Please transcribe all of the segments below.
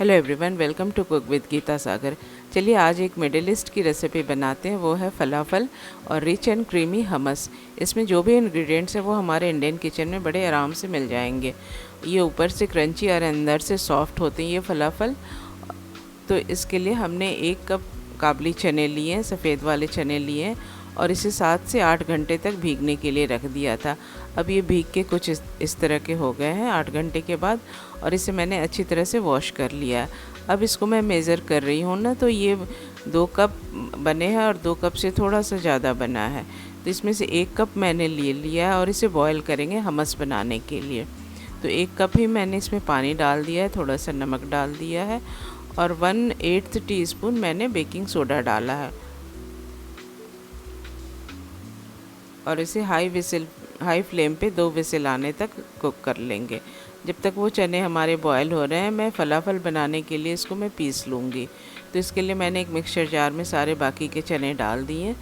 Hello everyone, welcome to cook with Geeta Sagar. चलिए आज एक मिडिल ईस्ट की रेसिपी बनाते हैं। वो है फलाफल और रिच एंड क्रीमी हमस। इसमें जो भी इंग्रेडिएंट्स हैं वो हमारे इंडियन किचन में बड़े आराम से मिल जाएंगे। ये ऊपर से क्रंची और अंदर से सॉफ्ट होते हैं ये फलाफल। तो इसके लिए हमने 1 कप काबली चने लिए हैं, सफ़ेद वाले चने लिए हैं और इसे 7 से 8 घंटे तक भीगने के लिए रख दिया था। अब ये भीग के कुछ इस तरह के हो गए हैं 8 घंटे के बाद, और इसे मैंने अच्छी तरह से वॉश कर लिया है। अब इसको मैं मेज़र कर रही हूँ ना, तो ये 2 कप बने हैं और 2 कप से थोड़ा सा ज़्यादा बना है। तो इसमें से 1 कप मैंने ले लिया है और इसे बॉयल करेंगे हमस बनाने के लिए। तो 1 कप ही मैंने इसमें पानी डाल दिया है, थोड़ा सा नमक डाल दिया है और 1/8 टीस्पून मैंने बेकिंग सोडा डाला है। और इसे हाई फ्लेम पे 2 विसिल आने तक कुक कर लेंगे। जब तक वो चने हमारे बॉयल हो रहे हैं, मैं फलाफल बनाने के लिए इसको मैं पीस लूँगी। तो इसके लिए मैंने एक मिक्सचर जार में सारे बाकी के चने डाल दिए।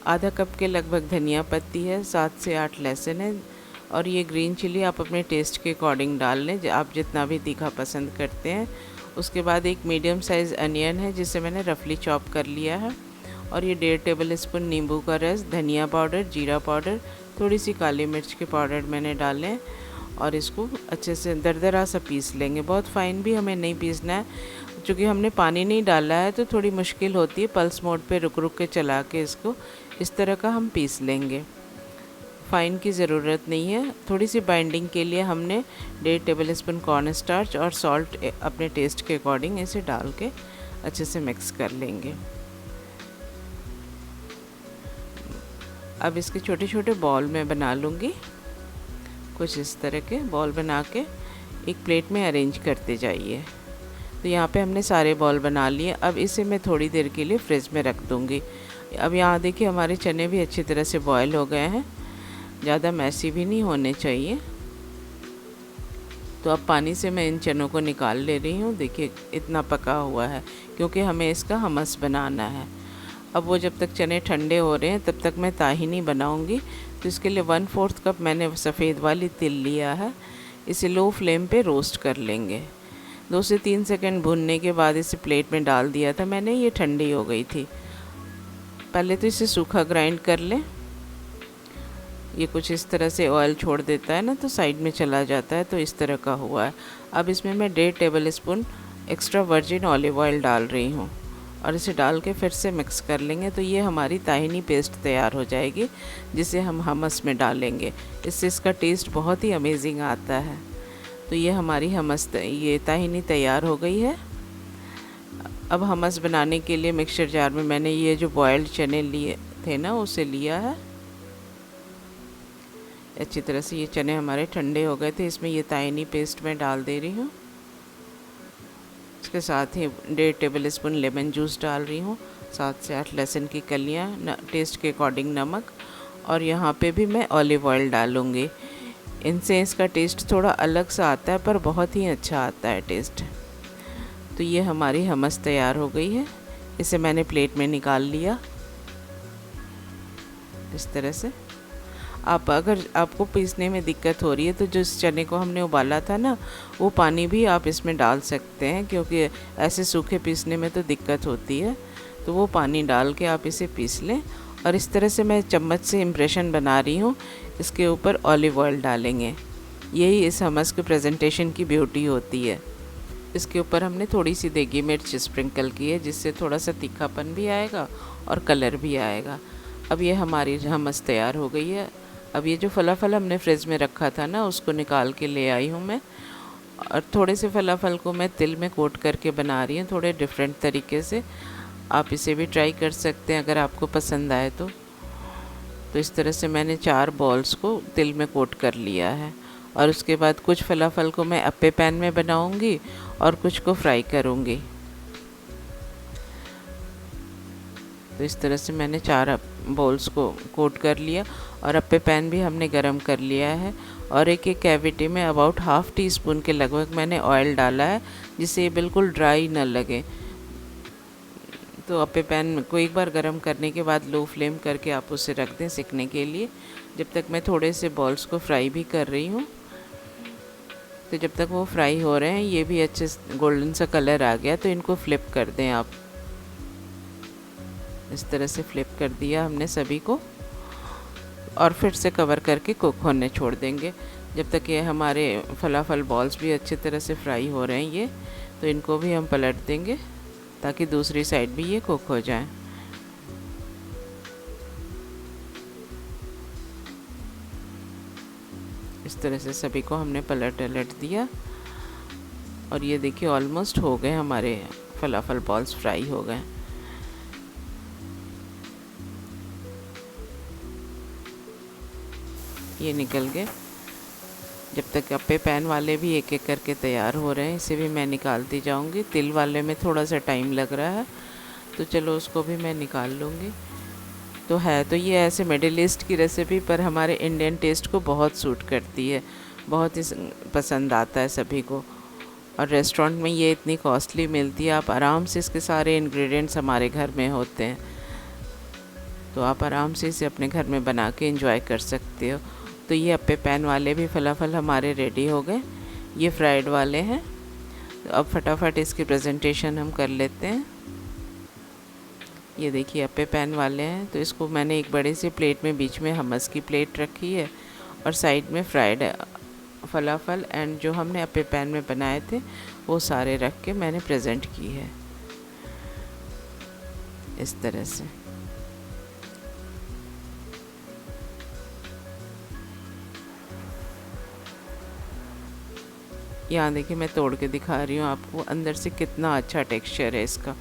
आधा कप के लगभग धनिया पत्ती है, 7 से 8 लहसुन है और ये ग्रीन चिली आप अपने टेस्ट के अकॉर्डिंग डाल लें, आप जितना भी तीखा पसंद करते हैं। उसके बाद एक मीडियम साइज़ अनियन है जिसे मैंने रफली चॉप कर लिया है और ये 1.5 टेबल स्पून नींबू का रस, धनिया पाउडर, जीरा पाउडर, थोड़ी सी काली मिर्च के पाउडर मैंने डाले और इसको अच्छे से दरदरा सा पीस लेंगे। बहुत फ़ाइन भी हमें नहीं पीसना है, क्योंकि हमने पानी नहीं डाला है तो थोड़ी मुश्किल होती है। पल्स मोड पे रुक रुक के चला के इसको इस तरह का हम पीस लेंगे। फ़ाइन की ज़रूरत नहीं है। थोड़ी सी बाइंडिंग के लिए हमने 1.5 टेबल स्पून कॉर्न स्टार्च और सॉल्ट अपने टेस्ट के अकॉर्डिंग इसे डाल के अच्छे से मिक्स कर लेंगे। अब इसके छोटे छोटे बॉल मैं बना लूँगी। कुछ इस तरह के बॉल बना के एक प्लेट में अरेंज करते जाइए। तो यहाँ पे हमने सारे बॉल बना लिए। अब इसे मैं थोड़ी देर के लिए फ्रिज में रख दूँगी। अब यहाँ देखिए हमारे चने भी अच्छी तरह से बॉयल हो गए हैं, ज़्यादा मैसी भी नहीं होने चाहिए। तो अब पानी से मैं इन चनों को निकाल ले रही हूँ। देखिए इतना पका हुआ है, क्योंकि हमें इसका हमस बनाना है। अब वो जब तक चने ठंडे हो रहे हैं तब तक मैं ताहिनी बनाऊंगी। तो इसके लिए 1/4 कप मैंने सफ़ेद वाली तिल लिया है। इसे लो फ्लेम पे रोस्ट कर लेंगे। 2 से 3 सेकंड भूनने के बाद इसे प्लेट में डाल दिया था मैंने, ये ठंडी हो गई थी। पहले तो इसे सूखा ग्राइंड कर लें। ये कुछ इस तरह से ऑयल छोड़ देता है ना, तो साइड में चला जाता है, तो इस तरह का हुआ है। अब इसमें मैं 1.5 table spoon extra virgin olive oil डाल रही हूँ और इसे डाल के फिर से मिक्स कर लेंगे। तो ये हमारी ताहिनी पेस्ट तैयार हो जाएगी, जिसे हम हमस में डालेंगे। इससे इसका टेस्ट बहुत ही अमेजिंग आता है। तो ये हमारी ये ताहिनी तैयार हो गई है। अब हमस बनाने के लिए मिक्सचर जार में मैंने ये जो बॉयल्ड चने लिए थे ना, उसे लिया है। अच्छी तरह से ये चने हमारे ठंडे हो गए थे। इसमें ये ताहिनी पेस्ट मैं डाल दे रही हूँ। इसके साथ ही 1.5 टेबल स्पून लेमन जूस डाल रही हूँ, 7 से 8 लहसुन की कलियाँ, टेस्ट के अकॉर्डिंग नमक, और यहाँ पे भी मैं ऑलिव ऑयल डालूँगी। इनसे इसका टेस्ट थोड़ा अलग सा आता है, पर बहुत ही अच्छा आता है टेस्ट। तो ये हमारी हमस तैयार हो गई है। इसे मैंने प्लेट में निकाल लिया इस तरह से। अगर आपको पीसने में दिक्कत हो रही है तो जो इस चने को हमने उबाला था ना, वो पानी भी आप इसमें डाल सकते हैं, क्योंकि ऐसे सूखे पीसने में तो दिक्कत होती है। तो वो पानी डाल के आप इसे पीस लें। और इस तरह से मैं चम्मच से इम्प्रेशन बना रही हूँ। इसके ऊपर ऑलिव ऑयल डालेंगे। यही इस हमस के प्रेजेंटेशन की ब्यूटी होती है। इसके ऊपर हमने थोड़ी सी देगी मिर्च स्प्रिंकल की है, जिससे थोड़ा सा तीखापन भी आएगा और कलर भी आएगा। अब ये हमारी हमस तैयार हो गई है। अब ये जो फलाफल हमने फ्रिज में रखा था ना, उसको निकाल के ले आई हूँ मैं। और थोड़े से फलाफल को मैं तिल में कोट करके बना रही हूँ, थोड़े डिफरेंट तरीके से। आप इसे भी ट्राई कर सकते हैं अगर आपको पसंद आए तो। इस तरह से मैंने 4 बॉल्स को तिल में कोट कर लिया है। और उसके बाद कुछ फलाफल को मैं अप्पे पैन में बनाऊँगी और कुछ को फ्राई करूँगी। तो इस तरह से मैंने 4 बॉल्स को कोट कर लिया और अप्पे पैन भी हमने गरम कर लिया है। और एक कैविटी में अबाउट ½ टीस्पून के लगभग मैंने ऑयल डाला है, जिससे ये बिल्कुल ड्राई न लगे। तो अप्पे पैन को एक बार गरम करने के बाद लो फ्लेम करके आप उसे रख दें सिकने के लिए, जब तक मैं थोड़े से बॉल्स को फ्राई भी कर रही हूँ। तो जब तक वो फ्राई हो रहे हैं, ये भी अच्छे गोल्डन सा कलर आ गया, तो इनको फ्लिप कर दें आप। इस तरह से फ्लिप कर दिया हमने सभी को, और फिर से कवर करके कुक होने छोड़ देंगे जब तक ये हमारे फलाफल बॉल्स भी अच्छी तरह से फ्राई हो रहे हैं। ये तो इनको भी हम पलट देंगे ताकि दूसरी साइड भी ये कुक हो जाए। इस तरह से सभी को हमने पलट दिया, और ये देखिए ऑलमोस्ट हो गए हमारे फलाफल बॉल्स, फ्राई हो गए। ये निकल गए। जब तक अप्पे पैन वाले भी एक एक करके तैयार हो रहे हैं, इसे भी मैं निकालती जाऊंगी। तिल वाले में थोड़ा सा टाइम लग रहा है, तो चलो उसको भी मैं निकाल लूँगी। तो है तो ये ऐसे मिडिल ईस्ट की रेसिपी, पर हमारे इंडियन टेस्ट को बहुत सूट करती है, बहुत ही पसंद आता है सभी को। और रेस्टोरेंट में ये इतनी कॉस्टली मिलती है, आप आराम से, इसके सारे इंग्रेडिएंट्स हमारे घर में होते हैं, तो आप आराम से इसे अपने घर में बना के एंजॉय कर सकते हो। तो ये अप्पे पैन वाले भी फलाफल हमारे रेडी हो गए। ये फ्राइड वाले हैं। तो अब फटाफट इसकी प्रेजेंटेशन हम कर लेते हैं। ये देखिए अप्पे पैन वाले हैं, तो इसको मैंने एक बड़े से प्लेट में, बीच में हमस की प्लेट रखी है, और साइड में फ्राइड फलाफल एंड जो हमने अप्पे पैन में बनाए थे वो सारे रख के मैंने प्रेजेंट की है इस तरह से। यहाँ देखिए मैं तोड़ के दिखा रही हूँ आपको, अंदर से कितना अच्छा टेक्सचर है इसका,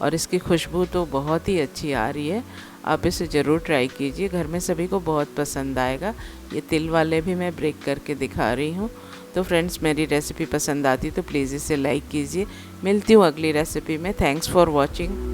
और इसकी खुशबू तो बहुत ही अच्छी आ रही है। आप इसे ज़रूर ट्राई कीजिए, घर में सभी को बहुत पसंद आएगा। ये तिल वाले भी मैं ब्रेक करके दिखा रही हूँ। तो फ्रेंड्स, मेरी रेसिपी पसंद आती तो प्लीज़ इसे लाइक कीजिए। मिलती हूँ अगली रेसिपी में। Thanks for watching.